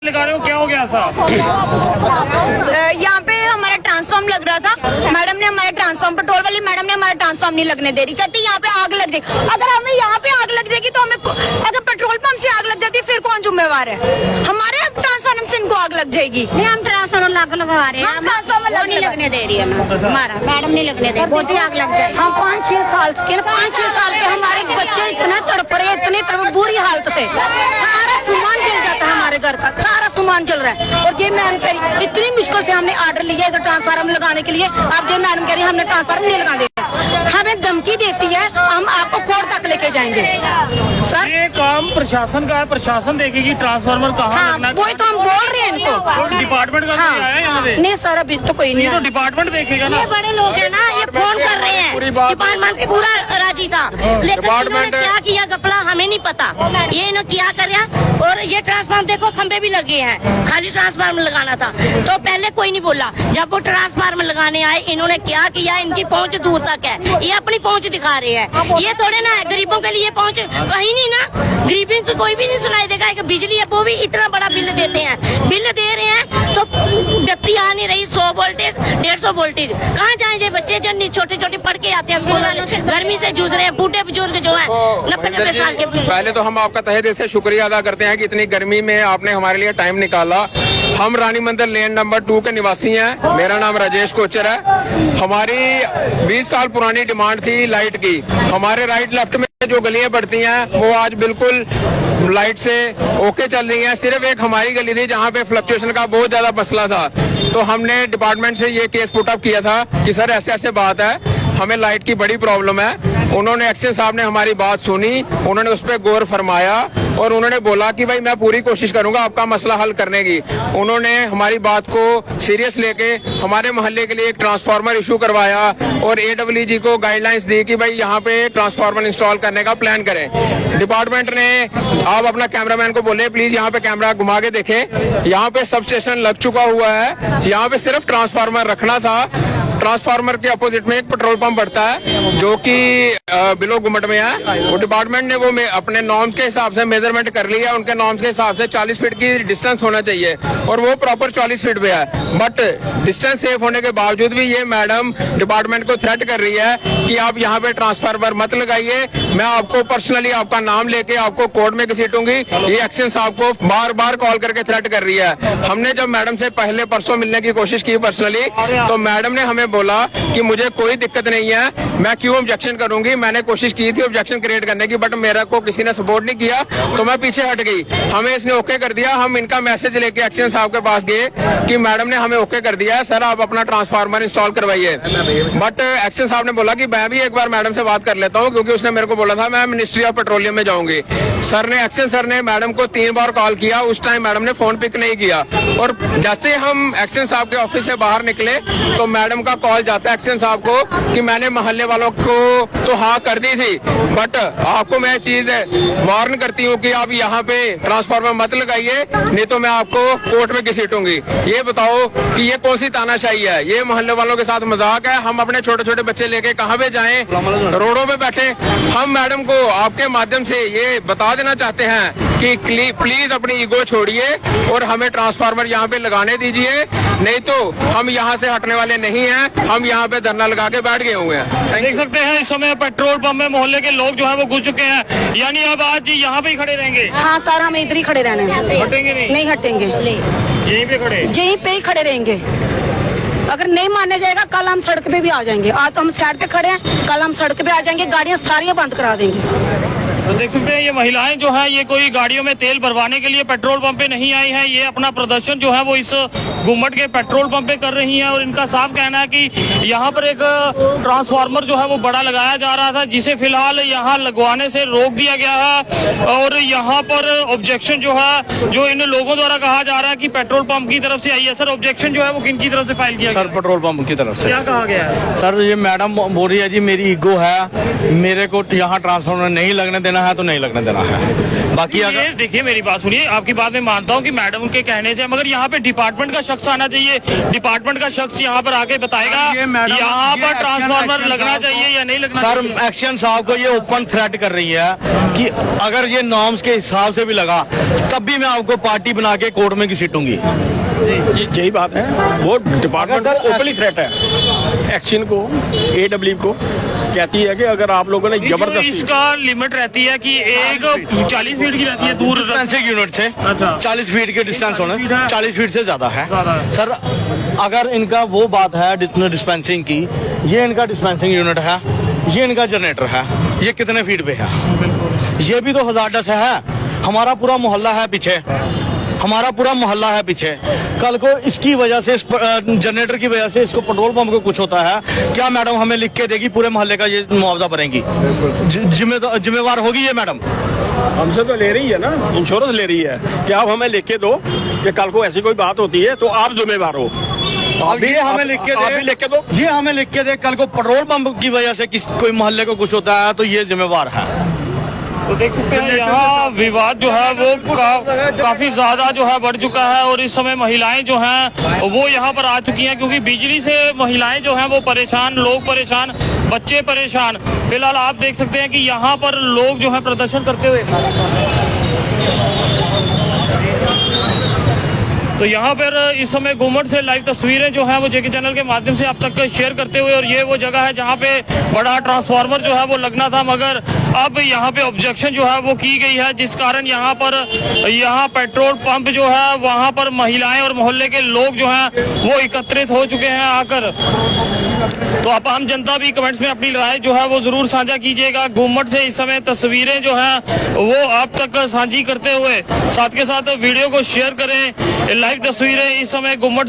लगा रहे हो, क्या हो गया ऐसा? यहाँ पे हमारा ट्रांसफार्म लग रहा था, मैडम ने हमारे ट्रांसफार्म, पेट्रोल वाली मैडम ने हमारा ट्रांसफार्म नहीं लगने दे रही, कहती यहाँ पे आग लग जाएगी। अगर हमें यहाँ पे आग लग जाएगी तो हमें, अगर पेट्रोल पंप से आग लग जाती फिर कौन जिम्मेवार है? हमारे ट्रांसफार्मर से इनको आग लग जाएगी। नहीं, हम ट्रांसफार्मर लगवा रहे हैं, ट्रांसफार्मर नहीं लगने दे रही है हमारा, मैडम नहीं लगने दे, बोलती आग लग जाएगी। हम 5-6 साल के 5-6 साल के हमारे बच्चे इतना तड़प रहे, इतनी बुरी हालत से, सारा सामान जल जाता है हमारे घर का, सारा सामान जल रहा है। और ये मैडम कह रही इतनी मुश्किल से हमने ऑर्डर लिया इधर ट्रांसफार्मर लगाने के लिए, अब ये मैडम कह रही हमने ट्रांसफार्मर नहीं लगा दिया, हमें धमकी देती है, हम आपको कोर्ट तक लेके जाएंगे। सर ये काम प्रशासन का है, प्रशासन देखेगी ट्रांसफार्मर कहाँ लगना है। वही तो हम बोल रहे हैं इनको। डिपार्टमेंट का कोई आया है यहाँ पे? नहीं सर, अभी तो कोई नहीं ये तो आया। डिपार्टमेंट देखेगा ना। ये बड़े लोग हैं ना, ये फोन कर रहे हैं, डिपार्टमेंट पूरा राजी था, लेकिन इन्होंने क्या किया गपला हमें नहीं पता। ये इन्होंने क्या कराया, और ये ट्रांसफार्मर देखो खंबे भी लगे हैं, खाली ट्रांसफार्मर लगाना था तो पहले कोई नहीं बोला। जब वो ट्रांसफार्मर लगाने आए, इन्होंने क्या किया, इनकी पहुंच दूर तक है, ये अपनी पहुंच दिखा रहे हैं। ये थोड़े ना है गरीबों के लिए पहुंच कहीं नहीं ना, गरीबी को कोई भी नहीं सुनाई देगा। एक बिजली है वो भी इतना बड़ा बिल देते हैं, बिल दे रहे हैं तो व्यक्ति आ नहीं रही, 100 वोल्टेज 150 वोल्टेज कहाँ जाएंगे बच्चे जो छोटे छोटे पढ़ के आते हैं स्कूल वाले, गर्मी से जूझ रहे हैं, बूढ़े बुजुर्ग जो है 90-90 साल के। पहले तो हम आपका तहे दिल से शुक्रिया अदा करते हैं कि इतनी गर्मी में आपने हमारे लिए टाइम निकाला। हम रानी मंदिर लेन नंबर 2 के निवासी हैं, मेरा नाम राजेश कोचर है। हमारी 20 साल पुरानी डिमांड थी लाइट की। हमारे राइट लेफ्ट में जो गलियां पड़ती हैं वो आज बिल्कुल लाइट से ओके चल रही हैं। सिर्फ एक हमारी गली थी जहाँ पे फ्लक्चुएशन का बहुत ज्यादा मसला था, तो हमने डिपार्टमेंट से ये केस पुट अप किया था कि सर ऐसे ऐसे बात है, हमें लाइट की बड़ी प्रॉब्लम है। उन्होंने एक्शन साहब ने हमारी बात सुनी, उन्होंने उस पर गौर फरमाया और उन्होंने बोला कि भाई मैं पूरी कोशिश करूंगा आपका मसला हल करने की। उन्होंने हमारी बात को सीरियस लेके हमारे मोहल्ले के लिए एक ट्रांसफार्मर इशू करवाया और AWG को गाइडलाइंस दी कि भाई यहाँ पे ट्रांसफार्मर इंस्टॉल करने का प्लान करें। डिपार्टमेंट ने, आप अपना कैमरामैन को बोले प्लीज यहाँ पे कैमरा घुमा के देखें, यहाँ पे सब स्टेशन लग चुका हुआ है, यहाँ पे सिर्फ ट्रांसफार्मर रखना था। ट्रांसफार्मर के अपोजिट में एक पेट्रोल पंप पड़ता है जो कि बिलो गुमट में है। वो डिपार्टमेंट ने वो अपने नॉर्म्स के हिसाब से मेजरमेंट कर लिया, उनके नॉर्म्स के हिसाब से 40 फीट की डिस्टेंस होना चाहिए और वो प्रॉपर 40 फीट पे है। बट डिस्टेंस सेफ होने के बावजूद भी ये मैडम डिपार्टमेंट को थ्रेट कर रही है कि आप यहाँ पे ट्रांसफार्मर मत लगाइए, मैं आपको पर्सनली आपका नाम लेके आपको कोर्ट में घसीटूंगी। ये एक्शन साहब को बार बार कॉल करके थ्रेट कर रही है। हमने जब मैडम से पहले परसों मिलने की कोशिश की पर्सनली, तो मैडम ने हमें बोला कि मुझे कोई दिक्कत नहीं है, मैं क्यों ऑब्जेक्शन करूंगी। मैंने कोशिश की थी ऑब्जेक्शन क्रिएट करने की, बट मेरा को किसी ने सपोर्ट नहीं किया तो मैं पीछे हट गई। हमें इसने ओके कर दिया। हम इनका मैसेज लेके एक्शन साहब के पास गए कि मैडम ने हमें ओके कर दिया है, सर आप अपना ट्रांसफार्मर इंस्टॉल करवाइए। बट एक्शन साहब ने बोला कि मैं भी एक बार मैडम से बात कर लेता हूँ, क्योंकि उसने मेरे को बोला था मैं मिनिस्ट्री ऑफ पेट्रोलियम में जाऊंगी। एक्शन सर ने मैडम को 3 बार कॉल किया, उस टाइम मैडम ने फोन पिक नहीं किया। और जैसे हम एक्शन साहब के ऑफिस से बाहर निकले तो मैडम का कॉल जाता है एक्शन साहब को कि मैंने मोहल्ले वालों को तो हाँ कर दी थी, बट आपको मैं चीज वार्न करती हूँ कि आप यहाँ पे ट्रांसफार्मर मत लगाइए, नहीं तो मैं आपको कोर्ट में घसीटूंगी। ये बताओ कि ये कौन सी तानाशाही है? ये मोहल्ले वालों के साथ मजाक है। हम अपने छोटे छोटे बच्चे लेके कहाँ पे जाएं, रोडों पे बैठे। हम मैडम को आपके माध्यम से ये बता देना चाहते हैं कि प्लीज अपनी ईगो छोड़िए और हमें ट्रांसफार्मर यहाँ पे लगाने दीजिए, नहीं तो हम यहाँ से हटने वाले नहीं हैं। हम यहाँ पे धरना लगा के बैठ गए हुए हैं। देख सकते हैं इस समय पेट्रोल पंप में मोहल्ले के लोग जो है वो घुस चुके हैं, यानी अब आज यहाँ पे ही खड़े रहेंगे। हाँ सर, हम इधर ही खड़े रहने हैं, हटेंगे नहीं हटेंगे, यहीं पे खड़े, यहीं पे ही खड़े रहेंगे। अगर नहीं माने जाएगा कल हम सड़क पे भी आ जाएंगे। आज तो हम साइड पे खड़े हैं, कल हम सड़क पे आ जाएंगे, गाड़ियां सारी बंद करा देंगे। तो देख सकते हैं ये महिलाएं जो है ये कोई गाड़ियों में तेल भरवाने के लिए पेट्रोल पंप पे नहीं आई हैं, ये अपना प्रदर्शन जो है वो इस गुम्मट के पेट्रोल पंप पे कर रही हैं। और इनका साफ कहना है कि यहाँ पर एक ट्रांसफार्मर जो है वो बड़ा लगाया जा रहा था, जिसे फिलहाल यहाँ लगवाने से रोक दिया गया है। और यहाँ पर ऑब्जेक्शन जो है जो इन लोगों द्वारा कहा जा रहा है कि पेट्रोल पंप की तरफ से आई है। सर ऑब्जेक्शन जो है वो किन की तरफ से फाइल किया गया? सर पेट्रोल पंप की तरफ से। क्या कहा गया है? सर ये मैडम बोल रही है जी मेरी ईगो है, मेरे को यहाँ ट्रांसफार्मर नहीं लगने देना है तो नहीं लगने देना है। बाकी ये अगर देखिए मेरी बात सुनिए, आपकी बात मैं मानता हूँ कि मैडम के कहने से, मगर यहाँ पे डिपार्टमेंट का शख्स आना चाहिए। डिपार्टमेंट का शख्स यहाँ पर आके बताएगा यहाँ पर ट्रांसफार्मर लगना चाहिए या नहीं लगना सर चाहिए। एक्शन साहब को ये ओपन थ्रेट कर रही है कि अगर ये नॉर्म्स के हिसाब से भी लगा तब भी मैं आपको पार्टी बना के कोर्ट में घसीटूंगी। यही बात है, वो डिपार्टमेंट ओपनली थ्रेट है एक्शन को, AW को कहती है कि अगर आप लोगों ने तो जबरदस्ती इसका लिमिट रहती है कि एक 40 फीट की रहती है दूर डिस्पेंसिंग यूनिट से अच्छा। 40 फीट के डिस्टेंस होने 40 फीट है। 40 फीट से ज्यादा है ज्यादा है। सर। अगर इनका वो बात है डिस्पेंसिंग की, ये इनका डिस्पेंसिंग यूनिट है, ये इनका जनरेटर है, ये कितने फीट पे है? ये भी तो हजारडस है। हमारा पूरा मोहल्ला है पीछे, हमारा पूरा मोहल्ला है पीछे। कल को इसकी वजह से, इस जनरेटर की वजह से इसको पेट्रोल पंप को कुछ होता है, क्या मैडम हमें लिख के देगी पूरे मोहल्ले का ये मुआवजा भरेंगी? जिम्मेवार होगी ये मैडम? हमसे तो ले रही है ना, इंश्योरेंस ले रही है कि आप हमें लिख के दो कि कल को ऐसी कोई बात होती है तो आप जिम्मेवार हो। अब ये हमें लिख के आप भी लिख के दो, ये हमें लिख के दे, कल को पेट्रोल पंप की वजह से कोई मोहल्ले को कुछ होता है तो ये जिम्मेवार है। तो देख सकते हैं यहाँ विवाद जो है वो काफी ज्यादा जो है बढ़ चुका है और इस समय महिलाएं जो हैं वो यहाँ पर आ चुकी हैं, क्योंकि बिजली से महिलाएं जो हैं वो परेशान, लोग परेशान, बच्चे परेशान। फिलहाल आप देख सकते हैं कि यहाँ पर लोग जो है प्रदर्शन करते हुए, तो यहाँ पर इस समय घूमट से लाइव तस्वीरें जो हैं वो जेके चैनल के माध्यम से आप तक शेयर करते हुए, और ये वो जगह है जहाँ पे बड़ा ट्रांसफार्मर जो है वो लगना था, मगर अब यहाँ पे ऑब्जेक्शन जो है वो की गई है, जिस कारण यहाँ पेट्रोल पंप जो है वहाँ पर महिलाएं और मोहल्ले के लोग जो हैं वो एकत्रित हो चुके हैं आकर। तो आप आम जनता भी कमेंट्स में अपनी राय जो है वो जरूर साझा कीजिएगा। घूमट से इस समय तस्वीरें जो हैं वो आप तक साझी करते हुए, साथ के साथ वीडियो को शेयर करें। लाइव तस्वीरें इस समय घूमट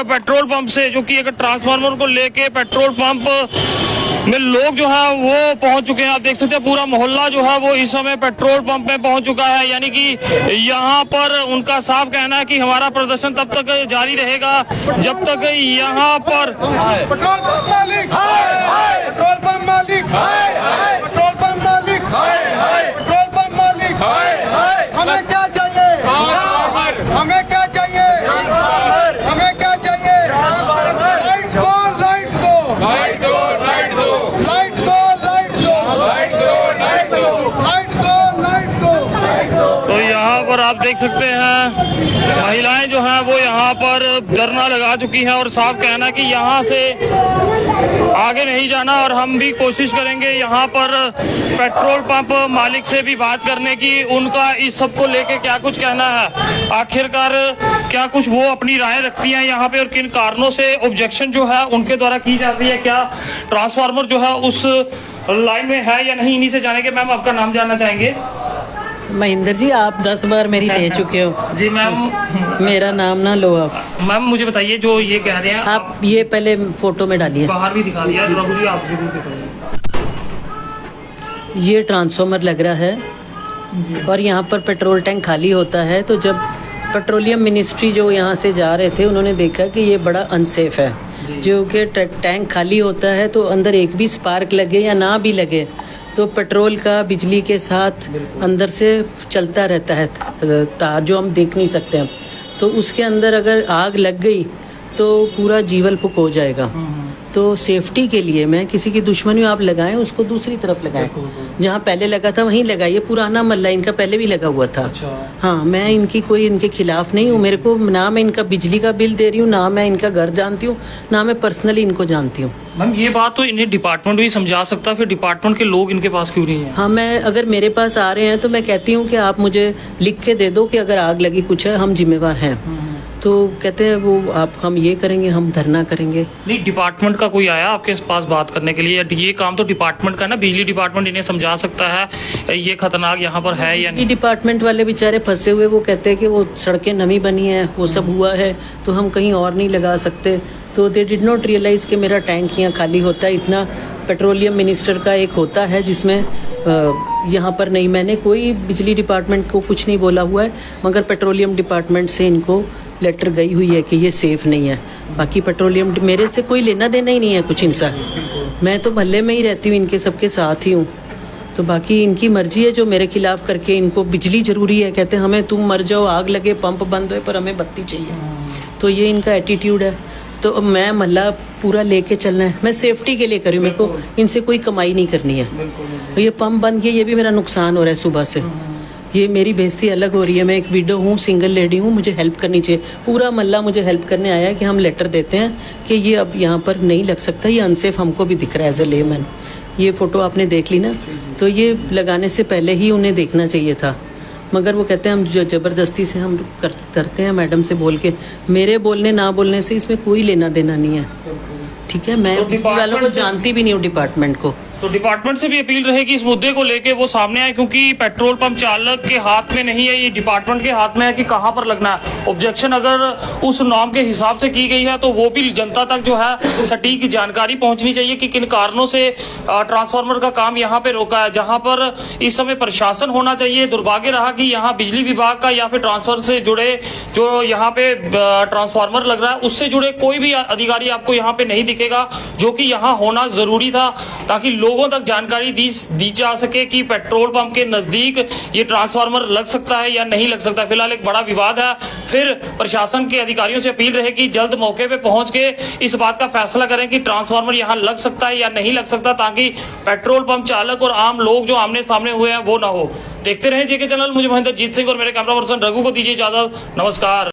पेट्रोल पंप से, जो कि एक ट्रांसफार्मर को लेके पेट्रोल पंप में लोग जो है वो पहुंच चुके हैं। आप देख सकते हैं पूरा मोहल्ला जो है वो इस समय पेट्रोल पंप में पहुंच चुका है, यानी कि यहाँ पर उनका साफ कहना है कि हमारा प्रदर्शन तब तक जारी रहेगा जब तक यहाँ पर पेट्रोल पंप मालिक, पेट्रोल पंप मालिक, पेट्रोल पंप मालिक, पेट्रोल पंप मालिक, हमें क्या चाहिए? हमें क्या चाहिए? हमें क्या चाहिए? लाइट दो, लाइट दो, लाइट दो, लाइट दो, लाइट दो, लाइट दो, लाइट दो, लाइट दो, लाइट दो, लाइट दो, लाइट दो। तो यहाँ पर आप देख सकते हैं महिलाएं जो हैं वो यहाँ पर धरना लगा चुकी हैं और साफ कहना है कि यहाँ से आगे नहीं जाना, और हम भी कोशिश करेंगे यहाँ पर पेट्रोल पंप मालिक से भी बात करने की, उनका इस सब को लेके क्या कुछ कहना है, आखिरकार क्या कुछ वो अपनी राय रखती हैं यहाँ पे, और किन कारणों से ऑब्जेक्शन जो है उनके द्वारा की जाती है, क्या ट्रांसफार्मर जो है उस लाइन में है या नहीं। इन्हीं से जानेंगे। मैम आपका नाम जानना चाहेंगे? महेंद्र जी, आप 10 बार मेरी ले चुके हो। जी मैम। मेरा नाम ना लो आप। मैम मुझे बताइए जो ये कह रहे हैं, आप ये पहले फोटो में डालिए। बाहर भी दिखा दिया, राहुल जी आप जरूर दिखाइए। ये ट्रांसफार्मर लग रहा है और यहाँ पर पेट्रोल टैंक खाली होता है, तो जब पेट्रोलियम मिनिस्ट्री जो यहाँ से जा रहे थे उन्होंने देखा कि ये बड़ा अनसेफ है, जो कि टैंक खाली होता है तो अंदर एक भी स्पार्क लगे या ना भी लगे तो पेट्रोल का बिजली के साथ अंदर से चलता रहता है तार, जो हम देख नहीं सकते हैं। तो उसके अंदर अगर आग लग गई तो पूरा जीवल फूक हो जाएगा। तो सेफ्टी के लिए मैं किसी की दुश्मनी आप लगाएं, उसको दूसरी तरफ लगाएं, जहाँ पहले लगा था वहीं लगाइए। पुराना मल्ला इनका पहले भी लगा हुआ था। हाँ, मैं इनके खिलाफ नहीं हूँ। मेरे को ना मैं इनका बिजली का बिल दे रही हूँ, ना मैं इनका घर जानती हूँ, ना मैं पर्सनली इनको जानती हूँ। मैम ये बात तो इन्हें डिपार्टमेंट भी समझा सकता, फिर डिपार्टमेंट के लोग इनके पास क्यों नहीं है? हाँ, मैं अगर मेरे पास आ रहे हैं तो मैं कहती हूँ कि आप मुझे लिख के दे दो कि अगर आग लगी कुछ है हम जिम्मेवार हैं। तो कहते हैं वो हम ये करेंगे, हम धरना करेंगे। नहीं, डिपार्टमेंट का कोई आया आपके पास बात करने के लिए? ये काम तो डिपार्टमेंट का है ना, बिजली डिपार्टमेंट इन्हें समझा सकता है ये खतरनाक यहाँ पर है या नहीं। डिपार्टमेंट वाले बेचारे फंसे हुए, वो कहते हैं कि वो सड़कें नवी बनी है, वो सब हुआ है तो हम कहीं और नहीं लगा सकते। तो दे डिड नॉट रियलाइज कि मेरा टैंक यहाँ खाली होता है। इतना पेट्रोलियम मिनिस्टर का एक होता है जिसमें यहाँ पर नहीं, मैंने कोई बिजली डिपार्टमेंट को कुछ नहीं बोला हुआ है, मगर पेट्रोलियम डिपार्टमेंट से इनको लेटर गई हुई है कि ये सेफ नहीं है। बाकी पेट्रोलियम मेरे से कोई लेना देना ही नहीं है कुछ इनसा। मैं तो भल्ले में ही रहती हूँ, इनके सबके साथ ही हूँ। तो बाकी इनकी मर्जी है जो मेरे खिलाफ करके, इनको बिजली जरूरी है, कहते हैं हमें तुम मर जाओ, आग लगे, पंप बंद हो, पर हमें बत्ती चाहिए। तो ये इनका एटीट्यूड है। तो मैं महल्ला पूरा लेके चलना है, मैं सेफ्टी के लिए करी, मेरे को इनसे कोई कमाई नहीं करनी है। तो ये पंप बंद किया, ये भी मेरा नुकसान हो रहा है सुबह से, ये मेरी बेइज्जती अलग हो रही है। मैं एक विडो हूँ, सिंगल लेडी हूँ, मुझे हेल्प करनी चाहिए। पूरा मोहल्ला मुझे हेल्प करने आया है कि हम लेटर देते हैं कि ये अब यहाँ पर नहीं लग सकता, ये अनसेफ हमको भी दिख रहा है एज ए लेमैन। ये फोटो आपने देख ली ना, तो ये लगाने से पहले ही उन्हें देखना चाहिए था, मगर वो कहते हैं हम जो ज़बरदस्ती से हम करते हैं मैडम से बोल के। मेरे बोलने ना बोलने से इसमें कोई लेना देना नहीं है, ठीक है। मैं बिजली वालों को जानती भी नहीं हूँ, डिपार्टमेंट को। तो डिपार्टमेंट से भी अपील रहेगी इस मुद्दे को लेके वो सामने आए, क्योंकि पेट्रोल पंप चालक के हाथ में नहीं है, ये डिपार्टमेंट के हाथ में है कि कहां पर लगना है। ऑब्जेक्शन अगर उस नॉर्म के हिसाब से की गई है तो वो भी जनता तक जो है सटीक जानकारी पहुंचनी चाहिए कि किन कारणों से ट्रांसफार्मर का काम यहां पे रोका है। जहां पर इस समय प्रशासन होना चाहिए, दुर्भाग्य रहा कि यहाँ बिजली विभाग का या फिर ट्रांसफर से जुड़े जो यहाँ पे ट्रांसफार्मर लग रहा है उससे जुड़े कोई भी अधिकारी आपको यहाँ पे नहीं दिखेगा, जो कि यहाँ होना जरूरी था ताकि लोगों तक जानकारी दी जा सके कि पेट्रोल पंप के नजदीक ये ट्रांसफार्मर लग सकता है या नहीं लग सकता। फिलहाल एक बड़ा विवाद है, फिर प्रशासन के अधिकारियों से अपील रहे कि जल्द मौके पे पहुंच के इस बात का फैसला करें कि ट्रांसफार्मर यहाँ लग सकता है या नहीं लग सकता, ताकि पेट्रोल पंप चालक और आम लोग जो आमने सामने हुए हैं वो ना हो। देखते रहे जेके चैनल, मुझे महेंद्र जीत सिंह और मेरे कैमरा पर्सन रघु को दीजिए इजाजत। नमस्कार।